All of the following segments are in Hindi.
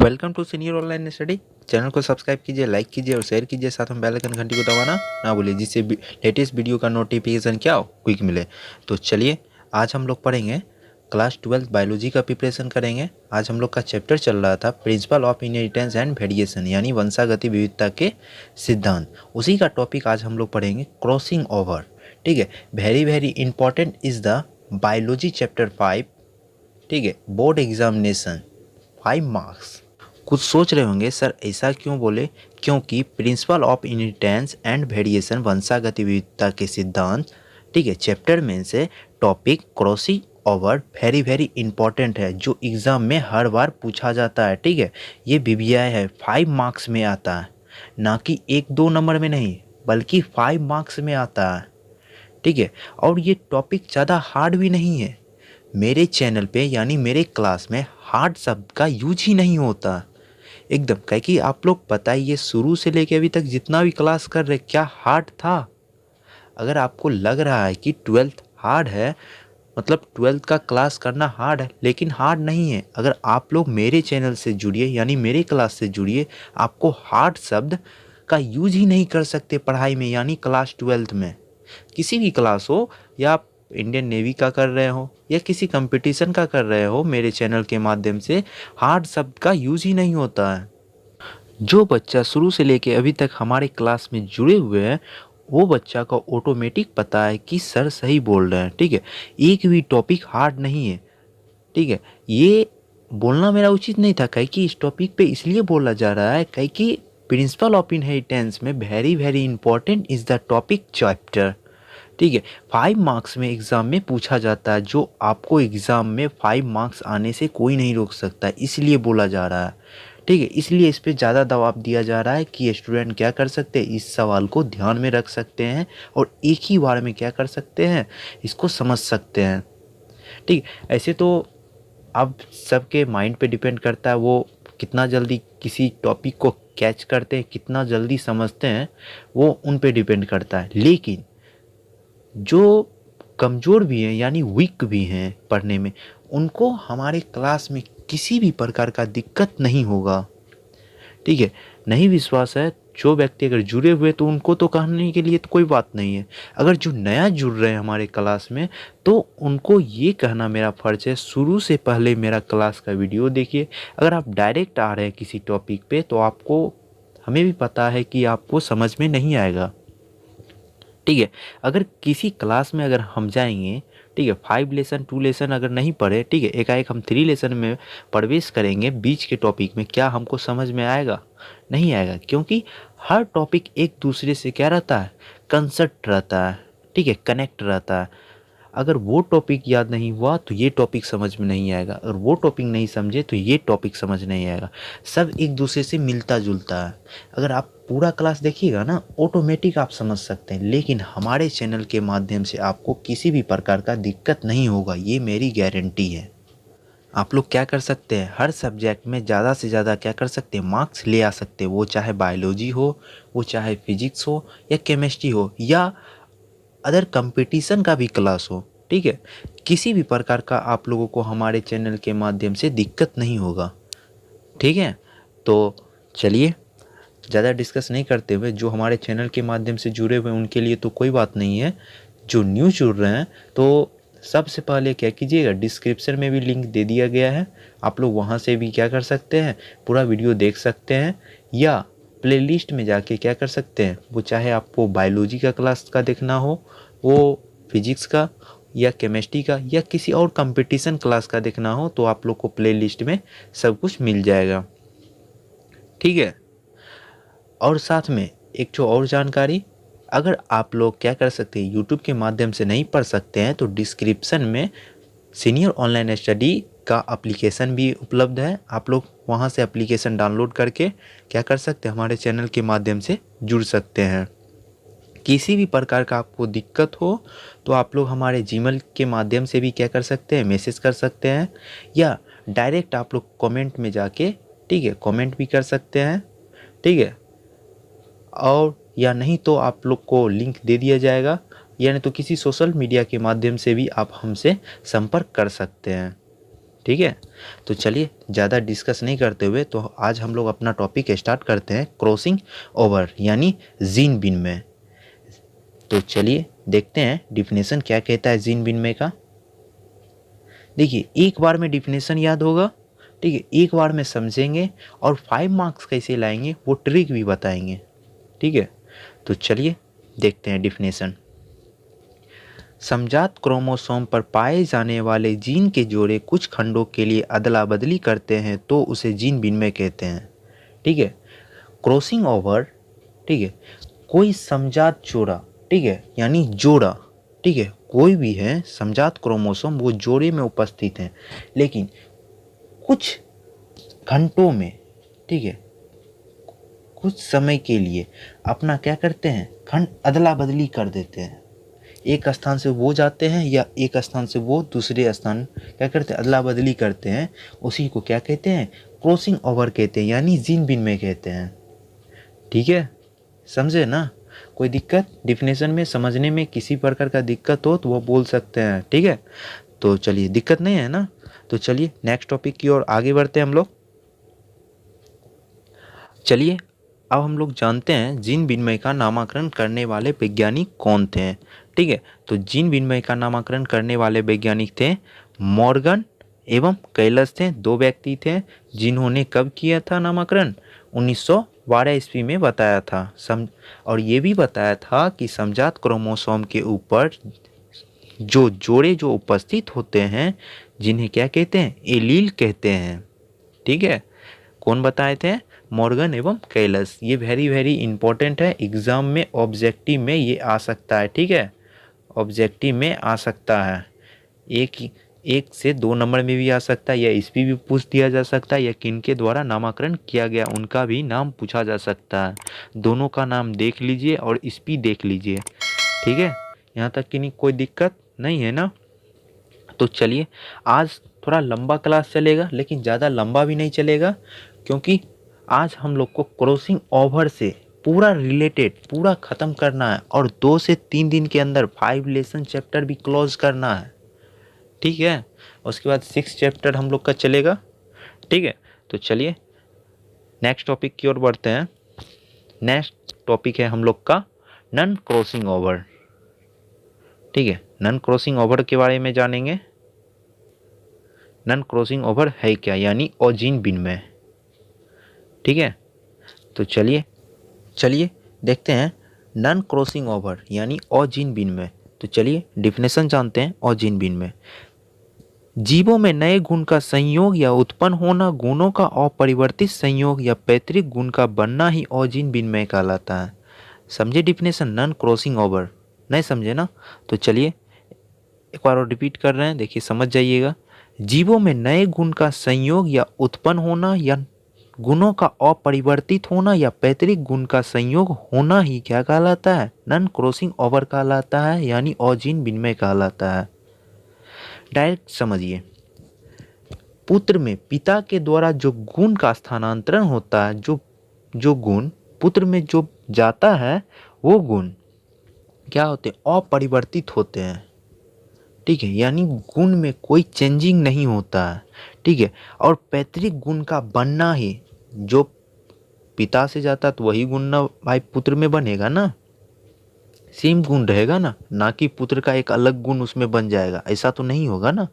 Welcome to senior online study. Channel को सब्सक्राइब कीजिए, लाइक कीजिए और शेयर कीजिए, साथ में बेल आइकन घंटी को दबाना ना भूलिए, जिससे लेटेस्ट वीडियो का नोटिफिकेशन क्या हो, क्विक मिले। तो चलिए आज हम लोग पढ़ेंगे क्लास 12 बायोलॉजी का प्रिपरेशन करेंगे। आज हम लोग का चैप्टर चल रहा था principal of inheritance and variation, यानी वंशागति विविधता के सिद्धांत। उसी का टॉपिक आज हम लोग पढ़ेंगे क्रॉसिंग ओवर। ठीक है, very very important is the biology chapter 5। ठीक है, बोर्ड एग्जामिनेशन 5 मार्क्स। कुछ सोच रहे होंगे सर ऐसा क्यों बोले, क्योंकि principle of inheritance and variation वंशागति विविधता के सिद्धांत, ठीक है, चैप्टर में से topic crossing over very very important है, जो एग्ज़ाम में हर बार पूछा जाता है। ठीक है, ये बीबीआई है, 5 मार्क्स में आता है, ना कि 1-2 नंबर में नहीं, बल्कि 5 मार्क्स में आता है। ठीक है, और ये टॉपिक ज़्यादा हार्ड भी नहीं है। मेरे चैनल पे यानी मेरे क्लास में हार्ड शब्द का यूज ही नहीं होता एकदम। कहे कि आप लोग बताइए शुरू से लेके अभी तक जितना भी क्लास कर रहे, क्या हार्ड था? अगर आपको लग रहा है कि 12th हार्ड है, मतलब 12th का क्लास करना हार्ड है, लेकिन हार्ड नहीं है। अगर आप लोग मेरे चैनल से जुड़िए यानी मेरे क्लास से जुड़िए, आपको हार्ड शब्द का यूज ही नहीं कर सकते पढ़ाई में, यानी क्लास 12th में। किसी भी क्लास हो, या आप इंडियन नेवी का कर रहे हो या किसी कंपटीशन का कर रहे हो, मेरे चैनल के माध्यम से हार्ड शब्द का यूज ही नहीं होता है। जो बच्चा शुरू से लेके अभी तक हमारे क्लास में जुड़े हुए हैं, वो बच्चा को ऑटोमेटिक पता है कि सर सही बोल रहे हैं। ठीक है, एक भी टॉपिक हार्ड नहीं है। ठीक है, ये बोलना मेरा उचित नहीं था, कहीं कि इस टॉपिक पे इसलिए बोला जा रहा है कहीं कि प्रिंसिपल ऑफ इनहेरिटेंस में very very important is the topic chapter. ठीक है, 5 मार्क्स में एग्ज़ाम में पूछा जाता है, जो आपको एग्ज़ाम में 5 मार्क्स आने से कोई नहीं रोक सकता, इसलिए बोला जा रहा है। ठीक है, इसलिए इस पे ज़्यादा दबाव दिया जा रहा है कि स्टूडेंट क्या कर सकते हैं, इस सवाल को ध्यान में रख सकते हैं और एक ही बार में क्या कर सकते हैं, इसको समझ सकते हैं। ठीक, ऐसे तो अब सबके माइंड पे डिपेंड करता है, वो कितना जल्दी किसी टॉपिक को कैच करते हैं, कितना जल्दी समझते हैं, वो उन पे डिपेंड करता है। लेकिन जो कमज़ोर भी हैं यानी वीक भी हैं पढ़ने में, उनको हमारे क्लास में किसी भी प्रकार का दिक्कत नहीं होगा। ठीक है, नहीं विश्वास है, जो व्यक्ति अगर जुड़े हुए तो उनको तो कहने के लिए तो कोई बात नहीं है। अगर जो नया जुड़ रहे हैं हमारे क्लास में, तो उनको ये कहना मेरा फ़र्ज़ है, शुरू से पहले मेरा क्लास का वीडियो देखिए। अगर आप डायरेक्ट आ रहे हैं किसी टॉपिक पे, तो आपको, हमें भी पता है कि आपको समझ में नहीं आएगा। ठीक है, अगर किसी क्लास में अगर हम जाएंगे, ठीक है, 5 लेसन 2 लेसन अगर नहीं पढ़े, ठीक है, एकाएक हम 3 लेसन में प्रवेश करेंगे बीच के टॉपिक में, क्या हमको समझ में आएगा? नहीं आएगा, क्योंकि हर टॉपिक एक दूसरे से क्या रहता है, कंसेप्ट रहता है। ठीक है, कनेक्ट रहता है। अगर वो टॉपिक याद नहीं हुआ तो ये टॉपिक समझ में नहीं आएगा, अगर वो टॉपिक नहीं समझे तो ये टॉपिक समझ नहीं आएगा। सब एक दूसरे से मिलता जुलता है। अगर आप पूरा क्लास देखिएगा ना, ऑटोमेटिक आप समझ सकते हैं, लेकिन हमारे चैनल के माध्यम से आपको किसी भी प्रकार का दिक्कत नहीं होगा, ये मेरी गारंटी है। आप लोग क्या कर सकते हैं, हर सब्जेक्ट में ज़्यादा से ज़्यादा क्या कर सकते हैं, मार्क्स ले आ सकते हैं। वो चाहे बायोलॉजी हो, वो चाहे फिजिक्स हो, या केमिस्ट्री हो, या अदर कंपटीशन का भी क्लास हो। ठीक है, किसी भी प्रकार का आप लोगों को हमारे चैनल के माध्यम से दिक्कत नहीं होगा। ठीक है, तो चलिए ज़्यादा डिस्कस नहीं करते हुए, जो हमारे चैनल के माध्यम से जुड़े हुए उनके लिए तो कोई बात नहीं है। जो न्यू जुड़ रहे हैं, तो सबसे पहले क्या कीजिएगा, डिस्क्रिप्शन में भी लिंक दे दिया गया है, आप लोग वहाँ से भी क्या कर सकते हैं, पूरा वीडियो देख सकते हैं, या प्लेलिस्ट में जाके क्या कर सकते हैं, वो चाहे आपको बायोलॉजी का क्लास का देखना हो, वो फिजिक्स का या केमिस्ट्री का या किसी और कंपटीशन क्लास का देखना हो, तो आप लोग को प्लेलिस्ट में सब कुछ मिल जाएगा। ठीक है, और साथ में एक जो और जानकारी, अगर आप लोग क्या कर सकते हैं, यूट्यूब के माध्यम से नहीं पढ़ सकते हैं, तो डिस्क्रिप्शन में सीनियर ऑनलाइन स्टडी का एप्लीकेशन भी उपलब्ध है। आप लोग वहां से एप्लीकेशन डाउनलोड करके क्या कर सकते हैं, हमारे चैनल के माध्यम से जुड़ सकते हैं। किसी भी प्रकार का आपको दिक्कत हो तो आप लोग हमारे जीमेल के माध्यम से भी क्या कर सकते हैं, मैसेज कर सकते हैं, या डायरेक्ट आप लोग कमेंट में जाके, ठीक है, कमेंट भी कर सकते हैं। ठीक है, और या नहीं तो आप लोग को लिंक दे दिया जाएगा, या नहीं तो किसी सोशल मीडिया के माध्यम से भी आप हमसे संपर्क कर सकते हैं। ठीक है, तो चलिए ज़्यादा डिस्कस नहीं करते हुए तो आज हम लोग अपना टॉपिक स्टार्ट करते हैं क्रॉसिंग ओवर यानी जीन विनिमय। तो चलिए देखते हैं डिफिनेशन क्या कहता है जीन विनिमय का। देखिए एक बार में डिफिनेशन याद होगा, ठीक है, एक बार में समझेंगे और 5 मार्क्स कैसे लाएंगे वो ट्रिक भी बताएंगे। ठीक है, तो चलिए देखते हैं डिफिनेशन। समजात क्रोमोसोम पर पाए जाने वाले जीन के जोड़े कुछ खंडों के लिए अदला बदली करते हैं तो उसे जीन विनिमय कहते हैं। ठीक है, क्रॉसिंग ओवर, ठीक है, कोई समजात जोड़ा, ठीक है, यानी जोड़ा, ठीक है, कोई भी है समजात क्रोमोसोम वो जोड़े में उपस्थित हैं लेकिन कुछ घंटों में, ठीक है, कुछ समय के लिए अपना क्या करते हैं, खंड अदला बदली कर देते हैं। एक स्थान से वो जाते हैं या एक स्थान से वो दूसरे स्थान क्या करते हैं, अदला बदली करते हैं। उसी को क्या कहते हैं, क्रॉसिंग ओवर कहते हैं यानी जीन विनिमय कहते हैं। ठीक है, समझे ना। कोई दिक्कत डिफिनेशन में समझने में किसी प्रकार का दिक्कत हो तो वो बोल सकते हैं। ठीक है, तो चलिए दिक्कत नहीं है ना, तो चलिए नेक्स्ट टॉपिक की ओर आगे बढ़ते हैं हम लोग। चलिए अब हम लोग जानते हैं जीन विनिमय का नामकरण करने वाले वैज्ञानिक कौन थे। ठीक है, तो जीन विनिमय का नामकरण करने वाले वैज्ञानिक थे मॉर्गन एवं कैलस थे, 2 व्यक्ति थे जिन्होंने कब किया था नामकरण, 1912 ईस्वी में बताया था। और ये भी बताया था कि समजात क्रोमोसोम के ऊपर जो जोड़े जो उपस्थित होते हैं जिन्हें क्या कहते हैं, एलील कहते हैं। ठीक है, कौन बताए थे, मॉर्गन एवं कैलस। ये वेरी वेरी इंपॉर्टेंट है, एग्जाम में ऑब्जेक्टिव में ये आ सकता है। ठीक है, ऑब्जेक्टिव में आ सकता है, एक से 2 नंबर में भी आ सकता है, या इस पर भी पूछ दिया जा सकता है, या किनके द्वारा नामकरण किया गया उनका भी नाम पूछा जा सकता है। दोनों का नाम देख लीजिए और इस पर देख लीजिए। ठीक है, यहाँ तक कि नहीं कोई दिक्कत नहीं है ना। तो चलिए आज थोड़ा लंबा क्लास चलेगा लेकिन ज़्यादा लंबा भी नहीं चलेगा, क्योंकि आज हम लोग को क्रॉसिंग ओवर से पूरा रिलेटेड पूरा ख़त्म करना है और 2 से 3 दिन के अंदर 5 लेसन चैप्टर भी क्लोज करना है। ठीक है, उसके बाद 6 चैप्टर हम लोग का चलेगा। ठीक है, तो चलिए नेक्स्ट टॉपिक की ओर बढ़ते हैं। नेक्स्ट टॉपिक है हम लोग का नॉन क्रॉसिंग ओवर। ठीक है, नॉन क्रॉसिंग ओवर के बारे में जानेंगे। नॉन क्रॉसिंग ओवर है क्या, यानी अजीन विनिमय। ठीक है, तो चलिए देखते हैं नॉन क्रॉसिंग ओवर यानी अजीन विनिमय। तो चलिए डिफिनेशन जानते हैं अजीन विनिमय। जीवों में नए गुण का संयोग या उत्पन्न होना, गुणों का अपरिवर्तित संयोग या पैतृक गुण का बनना ही अजीन विनिमय कहलाता है। समझे डिफिनेशन नॉन क्रॉसिंग ओवर, नहीं समझे ना, तो चलिए एक बार और रिपीट कर रहे हैं, देखिए समझ जाइएगा। जीवों में नए गुण का संयोग या उत्पन्न होना या गुणों का अपरिवर्तित होना या पैतृक गुण का संयोग होना ही क्या कहलाता है, नॉन क्रॉसिंग ओवर कहलाता है, यानी अजीन विनिमय कहलाता है। डायरेक्ट समझिए, पुत्र में पिता के द्वारा जो गुण का स्थानांतरण होता है, जो गुण पुत्र में जो जाता है वो गुण क्या होते हैं, अपरिवर्तित होते हैं। ठीक है, यानी गुण में कोई चेंजिंग नहीं होता है। ठीक है, और पैतृक गुण का बनना ही, जो पिता से जाता तो वही गुण ना भाई पुत्र में बनेगा ना, सेम गुण रहेगा ना कि पुत्र का एक अलग गुण उसमें बन जाएगा, ऐसा तो नहीं होगा ना।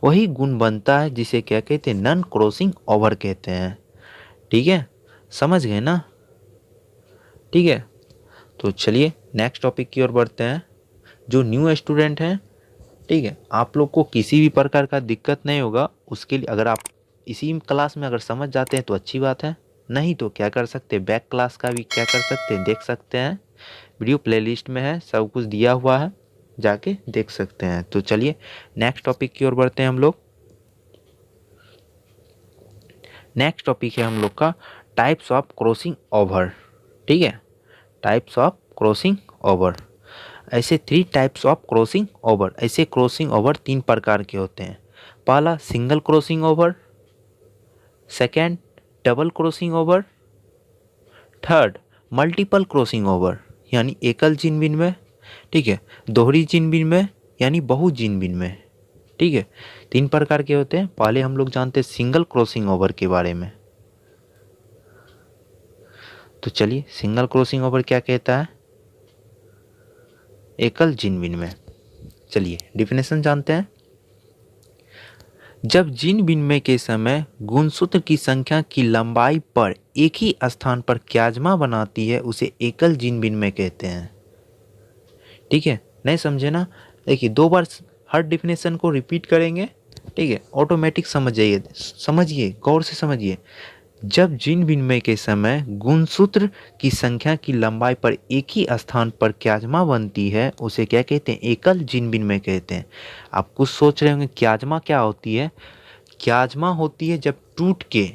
वही गुण बनता है जिसे क्या कहते हैं, नॉन क्रॉसिंग ओवर कहते हैं। ठीक है, समझ गए ना। ठीक है, तो चलिए नेक्स्ट टॉपिक की ओर बढ़ते हैं। जो न्यू स्टूडेंट हैं, ठीक है, आप लोग को किसी भी प्रकार का दिक्कत नहीं होगा, उसके लिए अगर आप इसी क्लास में अगर समझ जाते हैं तो अच्छी बात है, नहीं तो क्या कर सकते हैं, बैक क्लास का भी क्या कर सकते हैं, देख सकते हैं। वीडियो प्लेलिस्ट में है, सब कुछ दिया हुआ है, जाके देख सकते हैं। तो चलिए नेक्स्ट टॉपिक की ओर बढ़ते हैं हम लोग। नेक्स्ट टॉपिक है हम लोग का टाइप्स ऑफ क्रॉसिंग ओवर। ठीक है, टाइप्स ऑफ क्रॉसिंग ओवर। ऐसे 3 टाइप्स ऑफ क्रॉसिंग ओवर, ऐसे क्रॉसिंग ओवर 3 प्रकार के होते हैं। पहला single crossing over, second double crossing over, third multiple crossing over यानी एकल जीन विनिमय। ठीक है, दोहरी जीन विनिमय यानी बहु जीन विनिमय। ठीक है, 3 प्रकार के होते हैं। पहले हम लोग जानते हैं सिंगल क्रॉसिंग ओवर के बारे में। तो चलिए, सिंगल क्रॉसिंग ओवर क्या कहता है? एकल जीन विनिमय। चलिए डिफिनेशन जानते हैं। जब जीन विनिमय के समय गुणसूत्र की संख्या की लंबाई पर एक ही स्थान पर क्याजमा बनाती है, उसे एकल जीन विनिमय कहते हैं। ठीक है, नहीं समझे ना? देखिए 2 बार हर डिफिनेशन को रिपीट करेंगे, ठीक है, ऑटोमेटिक समझ जाइए। समझिए, गौर से समझिए। जब जीन विनिमय के समय गुणसूत्र की संख्या की लंबाई पर एक ही स्थान पर क्याजमा बनती है, उसे क्या कहते हैं? एकल जीन विनिमय कहते हैं। आप कुछ सोच रहे होंगे क्याजमा क्या होती है? क्याजमा होती है जब टूट के,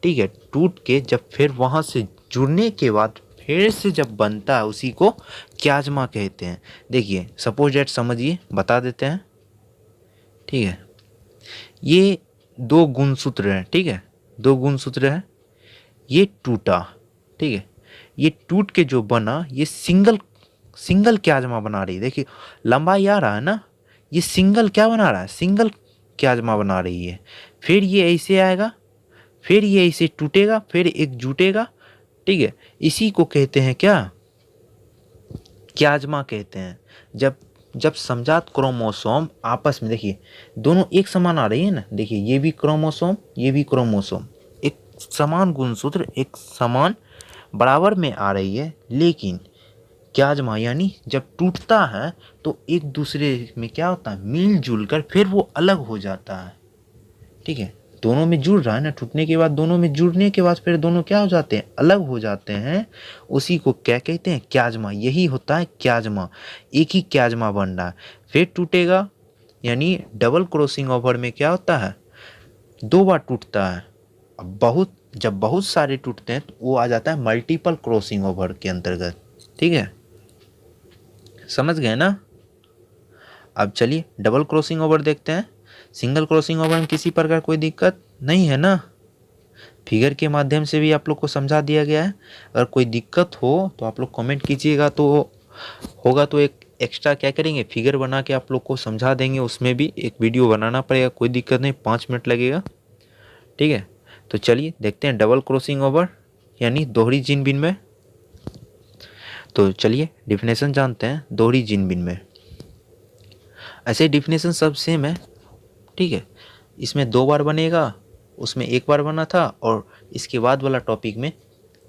ठीक है, टूट के जब फिर वहाँ से जुड़ने के बाद फिर से जब बनता है, उसी को क्याजमा कहते हैं। देखिए सपोज डेट समझिए, बता देते हैं। ठीक है, ये 2 गुणसूत्र हैं, ठीक है, 2 गुणसूत्र है, ये टूटा, ठीक है, ये टूट के जो बना, ये सिंगल क्याजमा बना रही है। देखिए लंबाई आ रहा है ना, ये सिंगल क्या बना रहा है? सिंगल क्याजमा बना रही है। फिर ये ऐसे आएगा, फिर ये ऐसे टूटेगा, फिर एक जुटेगा, ठीक है, इसी को कहते हैं क्या? क्याजमा कहते हैं। जब समजात क्रोमोसोम आपस में, देखिए दोनों एक समान आ रही है ना, देखिए ये भी क्रोमोसोम, ये भी क्रोमोसोम, एक समान गुणसूत्र, एक समान बराबर में आ रही है, लेकिन क्याजमा यानी जब टूटता है तो एक दूसरे में क्या होता है? मिलजुल कर फिर वो अलग हो जाता है। ठीक है, दोनों में जुड़ रहा है ना, टूटने के बाद दोनों में जुड़ने के बाद फिर दोनों क्या हो जाते हैं? अलग हो जाते हैं। उसी को क्या कहते हैं? क्याजमा। यही होता है क्याजमा। एक ही क्याजमा बन रहा है, फिर टूटेगा, यानी डबल क्रॉसिंग ओवर में क्या होता है? 2 बार टूटता है। अब जब बहुत सारे टूटते हैं तो वो आ जाता है मल्टीपल क्रॉसिंग ओवर के अंतर्गत। ठीक है, समझ गए ना? अब चलिए डबल क्रॉसिंग ओवर देखते हैं। सिंगल क्रॉसिंग ओवर में किसी प्रकार कोई दिक्कत नहीं है ना? फिगर के माध्यम से भी आप लोग को समझा दिया गया है। अगर कोई दिक्कत हो तो आप लोग कमेंट कीजिएगा, तो होगा तो एक एक्स्ट्रा क्या करेंगे, फिगर बना के आप लोग को समझा देंगे। उसमें भी एक वीडियो बनाना पड़ेगा, कोई दिक्कत नहीं, 5 मिनट लगेगा। ठीक है, तो चलिए देखते हैं डबल क्रॉसिंग ओवर यानी दोहरी जीन विनिमय। तो चलिए डिफिनेशन जानते हैं दोहरी जीन विनिमय। ऐसे डिफिनेशन सब सेम है, ठीक है, इसमें 2 बार बनेगा, उसमें 1 बार बना था, और इसके बाद वाला टॉपिक में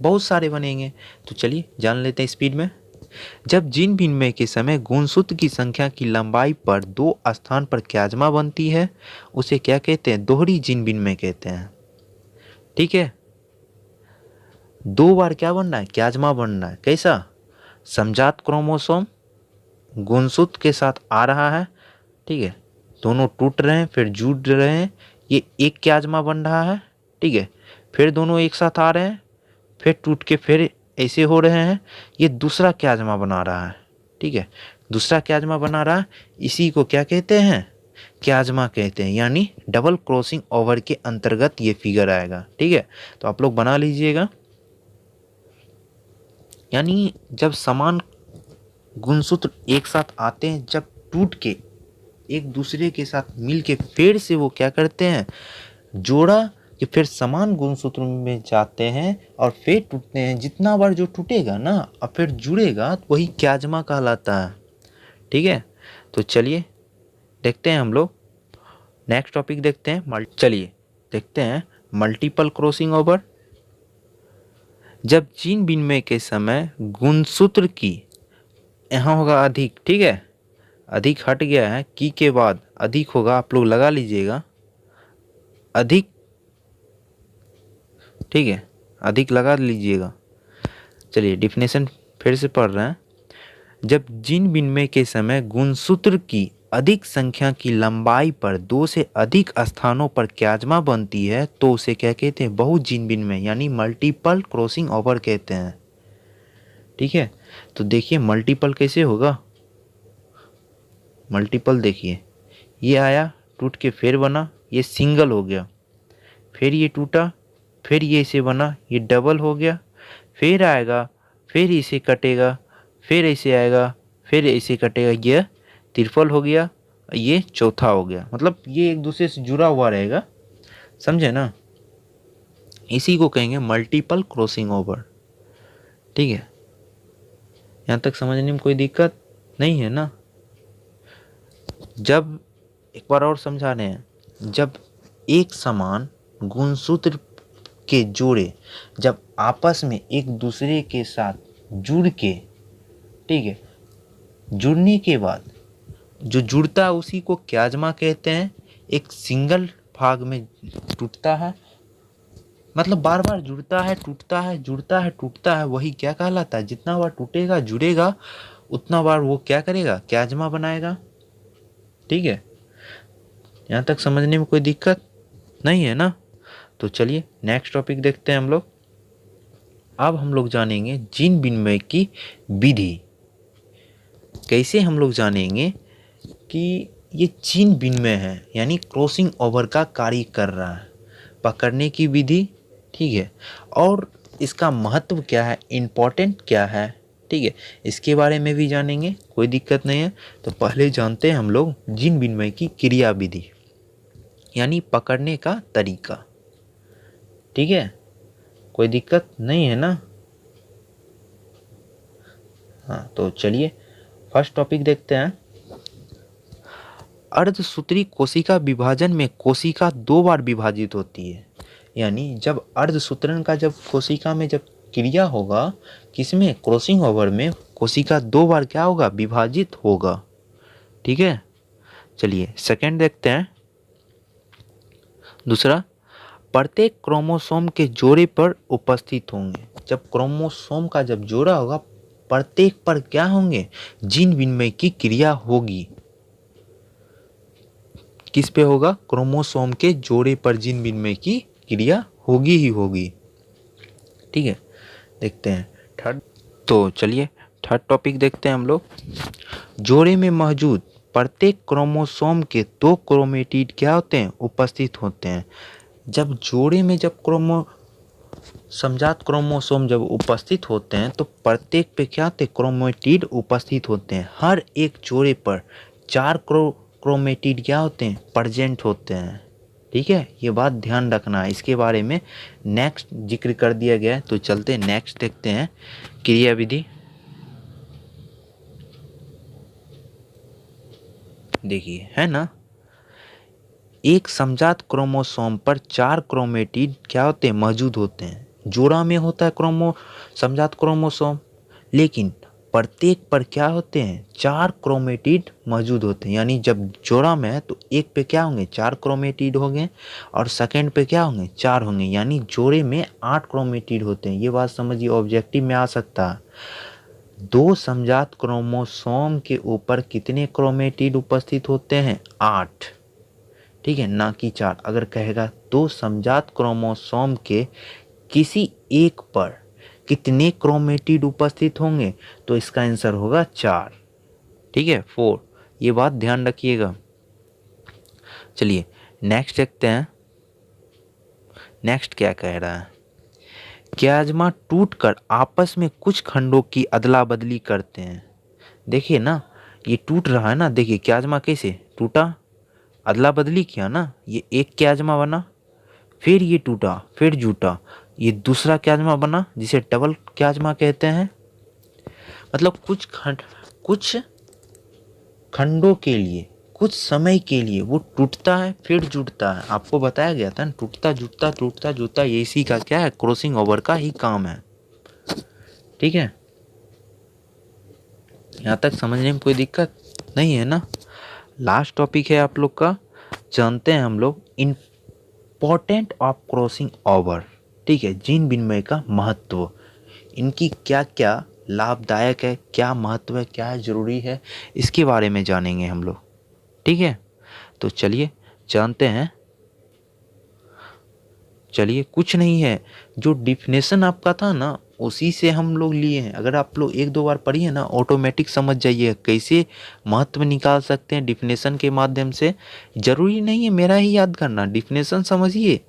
बहुत सारे बनेंगे। तो चलिए जान लेते हैं स्पीड में। जब जीन विनिमय के समय गुणसूत्र की संख्या की लंबाई पर 2 स्थान पर क्याजमा बनती है, उसे क्या कहते हैं? दोहरी जीन विनिमय कहते हैं। ठीक है, 2 बार क्या बन रहा है? क्याजमा बन रहा है। कैसा? समजात क्रोमोसोम गुणसूत्र के साथ आ रहा है, ठीक है, दोनों टूट रहे हैं, फिर जुड़ रहे हैं, ये एक क्याजमा बन रहा है। ठीक है, फिर दोनों एक साथ आ रहे हैं, फिर टूट के फिर ऐसे हो रहे हैं, ये दूसरा क्याजमा बना रहा है। ठीक है, दूसरा क्याजमा बना रहा है, इसी को क्या कहते हैं? क्याजमा कहते हैं, यानी डबल क्रॉसिंग ओवर के अंतर्गत ये फिगर आएगा। ठीक है, तो आप लोग बना लीजिएगा। यानी जब समान गुणसूत्र एक साथ आते हैं, जब टूट के एक दूसरे के साथ मिल के फिर से वो क्या करते हैं? जोड़ा कि फिर समान गुणसूत्र में जाते हैं और फिर टूटते हैं। जितना बार जो टूटेगा ना और फिर जुड़ेगा, तो वही क्याजमा कहलाता है। ठीक है, तो चलिए देखते हैं हम लोग नेक्स्ट टॉपिक देखते हैं। चलिए देखते हैं मल्टीपल क्रॉसिंग ओवर। जब जीन विनिमय के समय गुणसूत्र की, यहाँ होगा अधिक, ठीक है, अधिक हट गया है, की के बाद अधिक होगा, आप लोग लगा लीजिएगा अधिक। ठीक है, अधिक लगा लीजिएगा। चलिए डिफिनेशन फिर से पढ़ रहे हैं। जब जीन विनिमय के समय गुणसूत्र की अधिक संख्या की लंबाई पर 2 से अधिक स्थानों पर क्याजमा बनती है, तो उसे क्या कहते हैं? बहु जीन विनिमय यानी मल्टीपल क्रॉसिंग ओवर कहते हैं। ठीक है, तो देखिए मल्टीपल कैसे होगा? मल्टीपल देखिए, ये आया टूट के फिर बना, ये सिंगल हो गया, फिर ये टूटा, फिर ये इसे बना, ये डबल हो गया, फिर आएगा, फिर इसे कटेगा, फिर ऐसे आएगा, फिर ऐसे कटेगा, ये ट्रिपल हो गया, ये चौथा हो गया। मतलब ये एक दूसरे से जुड़ा हुआ रहेगा, समझे ना। इसी को कहेंगे मल्टीपल क्रॉसिंग ओवर। ठीक है, यहाँ तक समझने में कोई दिक्कत नहीं है ना। जब एक बार और समझा रहे हैं, जब एक समान गुणसूत्र के जोड़े जब आपस में एक दूसरे के साथ जुड़ के, ठीक है, जुड़ने के बाद जो जुड़ता है उसी को क्याजमा कहते हैं। एक सिंगल भाग में टूटता है, मतलब बार बार जुड़ता है टूटता है, जुड़ता है टूटता है, वही क्या कहलाता है। जितना बार टूटेगा जुड़ेगा उतना बार वो क्या करेगा, क्याजमा बनाएगा। ठीक है, यहाँ तक समझने में कोई दिक्कत नहीं है ना। तो चलिए नेक्स्ट टॉपिक देखते हैं हम लोग। अब हम लोग जानेंगे जीन विनिमय की विधि। कैसे हम लोग जानेंगे कि ये जीन विनिमय है, यानी क्रॉसिंग ओवर का कार्य कर रहा है, पकड़ने की विधि। ठीक है, और इसका महत्व क्या है, इम्पोर्टेंट क्या है, ठीक है, इसके बारे में भी जानेंगे, कोई दिक्कत नहीं है। तो पहले जानते हैं हम लोग जीन विनिमय की क्रिया विधि, यानी पकड़ने का तरीका। ठीक है, कोई दिक्कत नहीं है ना। हाँ, तो चलिए फर्स्ट टॉपिक देखते हैं। अर्धसूत्री कोशिका विभाजन में कोशिका 2 बार विभाजित होती है। यानी जब अर्धसूत्रण का जब कोशिका में जब क्रिया होगा, किसमें, क्रॉसिंग ओवर में, कोशिका 2 बार क्या होगा, विभाजित होगा। ठीक है, चलिए सेकंड देखते हैं। दूसरा, प्रत्येक क्रोमोसोम के जोड़े पर उपस्थित होंगे। जब क्रोमोसोम का जब जोड़ा होगा, प्रत्येक पर क्या होंगे, जीन विनिमय की क्रिया होगी। किस पे होगा, क्रोमोसोम के जोड़े पर जीन विनिमय की क्रिया होगी ही होगी। ठीक है, देखते हैं थर्ड। तो चलिए थर्ड टॉपिक देखते हैं हम लोग। जोड़े में मौजूद प्रत्येक क्रोमोसोम के 2 क्रोमेटिड क्या होते हैं, उपस्थित होते हैं। जब जोड़े में जब समजात क्रोमोसोम जब उपस्थित होते हैं तो प्रत्येक पे क्या होते हैं, क्रोमेटिड उपस्थित होते हैं। हर एक जोड़े पर 4 क्रोमेटिड क्या होते हैं, प्रेजेंट होते हैं। ठीक है, ये बात ध्यान रखना है, इसके बारे में नेक्स्ट जिक्र कर दिया गया है। तो चलते हैं नेक्स्ट देखते हैं क्रिया विधि। देखिए, है ना, एक समजात क्रोमोसोम पर 4 क्रोमेटिड क्या होते हैं, मौजूद होते हैं। जोड़ा में होता है समजात क्रोमोसोम, लेकिन प्रत्येक पर क्या होते हैं, 4 क्रोमेटिड मौजूद होते हैं। यानी जब जोड़ा में है तो एक पे क्या होंगे, 4 क्रोमेटिड होंगे, और सेकंड पे क्या होंगे, 4 होंगे। यानी जोड़े में 8 क्रोमेटिड होते हैं। ये बात समझिए, ऑब्जेक्टिव में आ सकता है। 2 समजात क्रोमोसोम के ऊपर कितने क्रोमेटिड उपस्थित होते हैं, 8। ठीक है, ना कि 4। अगर कहेगा 2 समजात क्रोमोसोम के किसी एक पर कितने क्रोमेटिड उपस्थित होंगे, तो इसका आंसर होगा 4। ठीक है, 4। ये बात ध्यान रखिएगा। चलिए नेक्स्ट देखते हैं। नेक्स्ट क्या कह रहा है, क्याजमा टूटकर आपस में कुछ खंडों की अदला बदली करते हैं। देखिए ना, ये टूट रहा है ना, देखिए क्याजमा कैसे टूटा, अदला बदली किया ना। ये एक क्याजमा बना, फिर ये टूटा, फिर जुटा, ये दूसरा क्याजमा बना, जिसे डबल क्याजमा कहते हैं। मतलब कुछ खंडों के लिए, कुछ समय के लिए वो टूटता है फिर जुड़ता है। आपको बताया गया था ना, टूटता जुटता टूटता जुटता, ये इसी का क्या है, क्रॉसिंग ओवर का ही काम है। ठीक है, यहाँ तक समझने में कोई दिक्कत नहीं है ना। लास्ट टॉपिक है आप लोग का, जानते हैं हम लोग इम्पोर्टेंट ऑफ क्रॉसिंग ओवर। ठीक है, जीन विनिमय का महत्व, इनकी क्या क्या लाभदायक है, क्या महत्व है, क्या जरूरी है, इसके बारे में जानेंगे हम लोग। ठीक है, तो चलिए जानते हैं। चलिए, कुछ नहीं है, जो डिफिनेशन आपका था ना उसी से हम लोग लिए हैं। अगर आप लोग 1-2 बार पढ़िए ना, ऑटोमेटिक समझ जाइए कैसे महत्व निकाल सकते हैं डिफिनेशन के माध्यम से। जरूरी नहीं है मेरा ही याद करना, डिफिनेशन समझिए।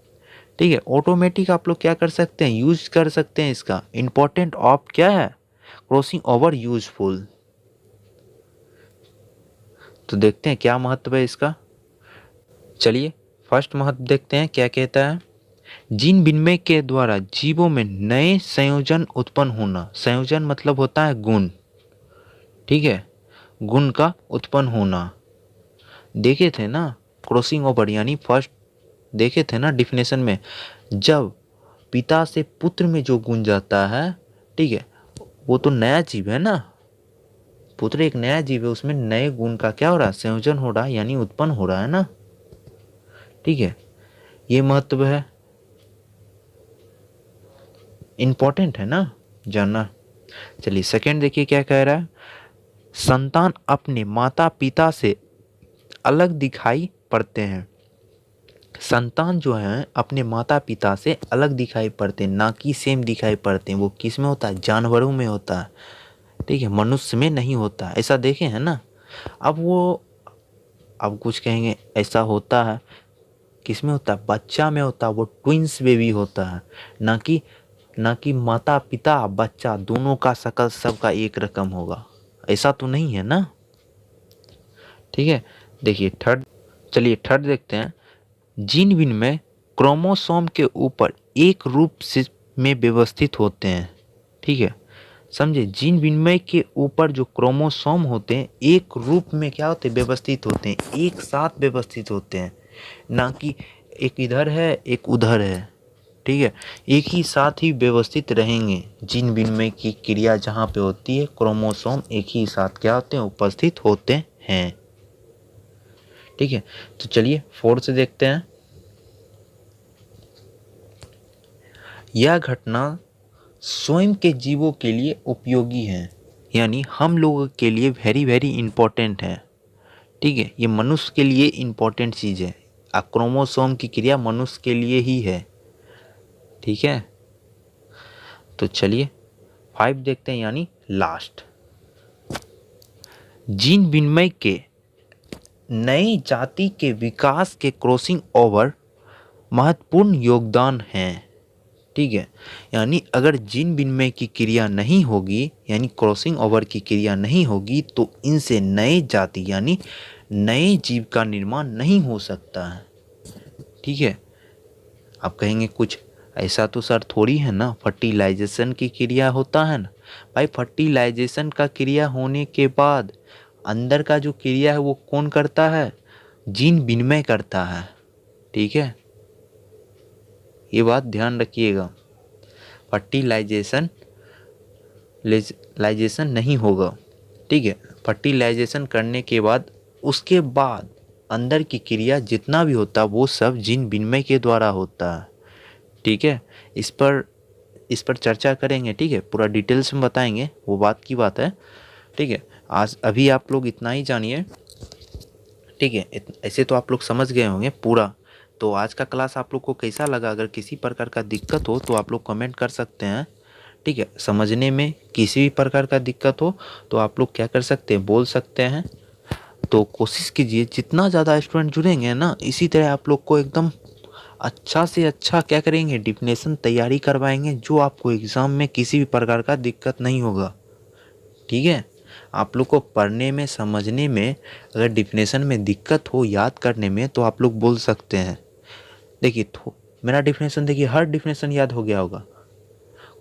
ठीक है, ऑटोमेटिक आप लोग क्या कर सकते हैं, यूज कर सकते हैं इसका। इम्पोर्टेंट ऑफ क्या है, क्रॉसिंग ओवर यूजफुल। तो देखते हैं क्या महत्व है इसका। चलिए फर्स्ट महत्व देखते हैं क्या कहता है। जीन विनिमय के द्वारा जीवों में नए संयोजन उत्पन्न होना। संयोजन मतलब होता है गुण, ठीक है, गुण का उत्पन्न होना। देखे थे ना क्रॉसिंग ओवर, यानी फर्स्ट देखे थे ना डिफिनेशन में, जब पिता से पुत्र में जो गुण जाता है, ठीक है, वो तो नया जीव है ना, पुत्र एक नया जीव है, उसमें नए गुण का क्या हो रहा है, संयोजन हो रहा है, यानी उत्पन्न हो रहा है ना, ठीक है, ये महत्व है, इंपॉर्टेंट है ना जानना। चलिए सेकंड देखिए क्या कह रहा है। संतान अपने माता पिता से अलग दिखाई पड़ते हैं। संतान जो है अपने माता पिता से अलग दिखाई पड़ते हैं, ना कि सेम दिखाई पड़ते हैं। वो किस में होता है, जानवरों में होता है, ठीक है, मनुष्य में नहीं होता। ऐसा देखे हैं ना। अब कुछ कहेंगे ऐसा होता है, किस में होता है, बच्चा में होता है, वो ट्विंस बेबी होता है, ना कि माता पिता बच्चा दोनों का शकल सबका एक रकम होगा, ऐसा तो नहीं है ना, ठीक है। देखिए थर्ड, चलिए थर्ड देखते हैं। जीन विनिमय क्रोमोसोम के ऊपर एक रूप से में व्यवस्थित होते हैं, ठीक है, समझे। जीन विनिमय के ऊपर जो क्रोमोसोम होते हैं एक रूप में क्या होते हैं, व्यवस्थित होते हैं, एक साथ व्यवस्थित होते हैं, ना कि एक इधर है एक उधर है, ठीक है, एक ही साथ ही व्यवस्थित रहेंगे। जीन विनिमय की क्रिया जहाँ पे होती है क्रोमोसोम एक ही साथ क्या होते हैं, उपस्थित होते हैं, ठीक है। तो चलिए फोर्थ से देखते हैं। यह घटना स्वयं के जीवों के लिए उपयोगी है, यानी हम लोगों के लिए वेरी वेरी इंपॉर्टेंट है, ठीक है, ये मनुष्य के लिए इंपॉर्टेंट चीज़ है। क्रोमोसोम की क्रिया मनुष्य के लिए ही है, ठीक है। तो चलिए 5 देखते हैं, यानी लास्ट। जीन विनिमय के नई जाति के विकास के क्रॉसिंग ओवर महत्वपूर्ण योगदान है, ठीक है, यानी अगर जीन विनिमय की क्रिया नहीं होगी, यानी क्रॉसिंग ओवर की क्रिया नहीं होगी, तो इनसे नए जाति यानी नए जीव का निर्माण नहीं हो सकता है, ठीक है। आप कहेंगे कुछ ऐसा तो सर थोड़ी है ना, फर्टिलाइजेशन की क्रिया होता है ना। भाई फर्टिलाइजेशन का क्रिया होने के बाद अंदर का जो क्रिया है वो कौन करता है, जीन विनिमय करता है, ठीक है, ये बात ध्यान रखिएगा। फर्टिलाइजेशन नहीं होगा, ठीक है, फर्टिलाइजेशन करने के बाद उसके बाद अंदर की क्रिया जितना भी होता है वो सब जीन विनिमय के द्वारा होता है, ठीक है। इस पर चर्चा करेंगे, ठीक है, पूरा डिटेल्स में बताएंगे, वो बात की बात है, ठीक है। आज अभी आप लोग इतना ही जानिए, ठीक है, ऐसे तो आप लोग समझ गए होंगे पूरा। तो आज का क्लास आप लोग को कैसा लगा, अगर किसी प्रकार का दिक्कत हो तो आप लोग कमेंट कर सकते हैं, ठीक है। समझने में किसी भी प्रकार का दिक्कत हो तो आप लोग क्या कर सकते हैं, बोल सकते हैं। तो कोशिश कीजिए जितना ज़्यादा स्टूडेंट जुड़ेंगे ना, इसी तरह आप लोग को एकदम अच्छा से अच्छा क्या करेंगे, डिफिनेशन तैयारी करवाएंगे, जो आपको एग्ज़ाम में किसी भी प्रकार का दिक्कत नहीं होगा, ठीक है। आप लोग को पढ़ने में समझने में अगर डिफिनेशन में दिक्कत हो याद करने में तो आप लोग बोल सकते हैं। देखिए मेरा डिफिनेशन देखिए, हर डिफिनेशन याद हो गया होगा,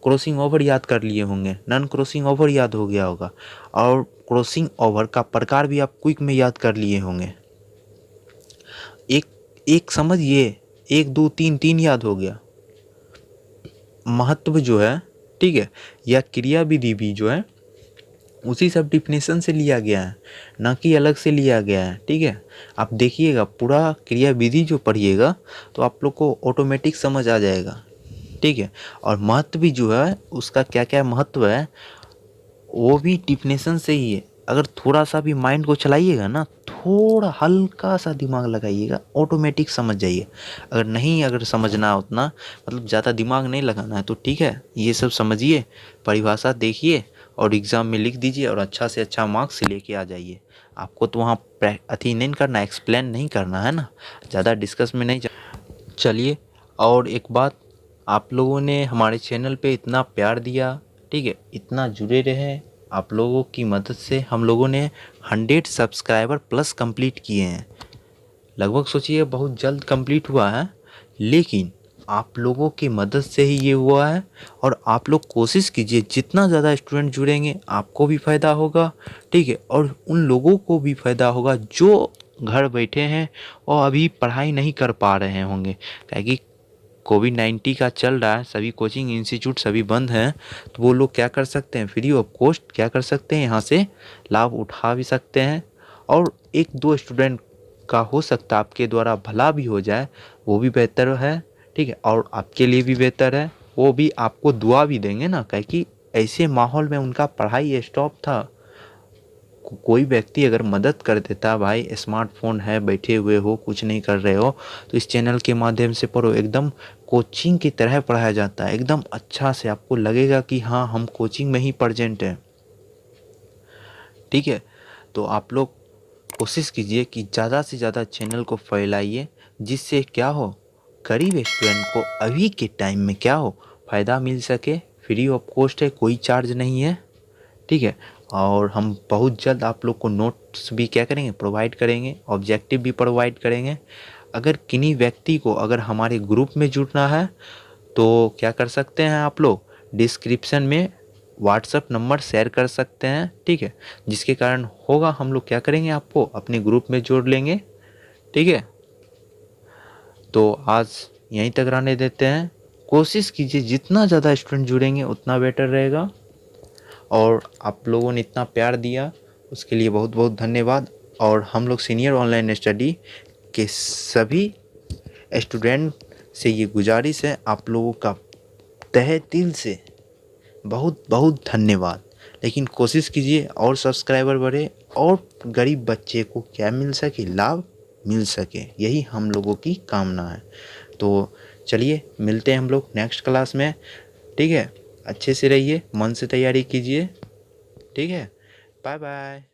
क्रॉसिंग ओवर याद कर लिए होंगे, नॉन क्रॉसिंग ओवर याद हो गया होगा, और क्रॉसिंग ओवर का प्रकार भी आप क्विक में याद कर लिए होंगे। एक एक समझिए, 1 2 3 3 याद हो गया। महत्व जो है, ठीक है, या क्रिया विधि भी जो है उसी सब डिफिनेशन से लिया गया है, ना कि अलग से लिया गया है, ठीक है। आप देखिएगा पूरा क्रिया विधि जो पढ़िएगा तो आप लोग को ऑटोमेटिक समझ आ जाएगा, ठीक है। और महत्व भी जो है उसका क्या क्या महत्व है वो भी डिफिनेशन से ही है। अगर थोड़ा सा भी माइंड को चलाइएगा ना, थोड़ा हल्का सा दिमाग लगाइएगा, ऑटोमेटिक समझ जाइए। अगर समझना उतना, मतलब ज़्यादा दिमाग नहीं लगाना है तो ठीक है, ये सब समझिए, परिभाषा देखिए और एग्ज़ाम में लिख दीजिए और अच्छा से अच्छा मार्क्स लेके आ जाइए। आपको तो वहाँ अथी नहीं करना, एक्सप्लेन नहीं करना है ना, ज़्यादा डिस्कस में नहीं चलिए। और एक बात, आप लोगों ने हमारे चैनल पे इतना प्यार दिया, ठीक है, इतना जुड़े रहे, आप लोगों की मदद से हम लोगों ने 100 सब्सक्राइबर प्लस कंप्लीट किए हैं। लगभग सोचिए बहुत जल्द कंप्लीट हुआ है, लेकिन आप लोगों की मदद से ही ये हुआ है। और आप लोग कोशिश कीजिए, जितना ज़्यादा स्टूडेंट जुड़ेंगे आपको भी फ़ायदा होगा, ठीक है, और उन लोगों को भी फ़ायदा होगा जो घर बैठे हैं और अभी पढ़ाई नहीं कर पा रहे होंगे, क्योंकि कोविड-19 का चल रहा है, सभी कोचिंग इंस्टीट्यूट सभी बंद हैं। तो वो लोग क्या कर सकते हैं, फ्री ऑफ कॉस्ट क्या कर सकते हैं, यहाँ से लाभ उठा भी सकते हैं। और एक दो स्टूडेंट का हो सकता है आपके द्वारा भला भी हो जाए, वो भी बेहतर है, ठीक है, और आपके लिए भी बेहतर है। वो भी आपको दुआ भी देंगे ना, क्योंकि ऐसे माहौल में उनका पढ़ाई स्टॉप था। कोई व्यक्ति अगर मदद कर देता, भाई स्मार्टफोन है, बैठे हुए हो, कुछ नहीं कर रहे हो, तो इस चैनल के माध्यम से पढ़ो। एकदम कोचिंग की तरह पढ़ाया जाता है, एकदम अच्छा से आपको लगेगा कि हाँ हम कोचिंग में ही प्रेजेंट हैं, ठीक है। तो आप लोग कोशिश कीजिए कि ज़्यादा से ज़्यादा चैनल को फैलाइए, जिससे क्या हो, गरीब स्टूडेंट को अभी के टाइम में क्या हो, फ़ायदा मिल सके। फ्री ऑफ कॉस्ट है, कोई चार्ज नहीं है, ठीक है। और हम बहुत जल्द आप लोग को नोट्स भी क्या करेंगे, प्रोवाइड करेंगे, ऑब्जेक्टिव भी प्रोवाइड करेंगे। अगर किन्हीं व्यक्ति को अगर हमारे ग्रुप में जुड़ना है तो क्या कर सकते हैं आप लोग, डिस्क्रिप्शन में व्हाट्सअप नंबर शेयर कर सकते हैं, ठीक है, जिसके कारण होगा हम लोग क्या करेंगे, आपको अपने ग्रुप में जोड़ लेंगे, ठीक है। तो आज यहीं तक रहने देते हैं। कोशिश कीजिए जितना ज़्यादा स्टूडेंट जुड़ेंगे उतना बेटर रहेगा। और आप लोगों ने इतना प्यार दिया उसके लिए बहुत बहुत धन्यवाद। और हम लोग सीनियर ऑनलाइन स्टडी के सभी स्टूडेंट से ये गुजारिश है, आप लोगों का तहे दिल से बहुत बहुत धन्यवाद। लेकिन कोशिश कीजिए और सब्सक्राइबर बढ़े और गरीब बच्चे को क्या मिल सके, लाभ मिल सके, यही हम लोगों की कामना है। तो चलिए मिलते हैं हम लोग नेक्स्ट क्लास में, ठीक है। अच्छे से रहिए, मन से तैयारी कीजिए, ठीक है। Bye bye.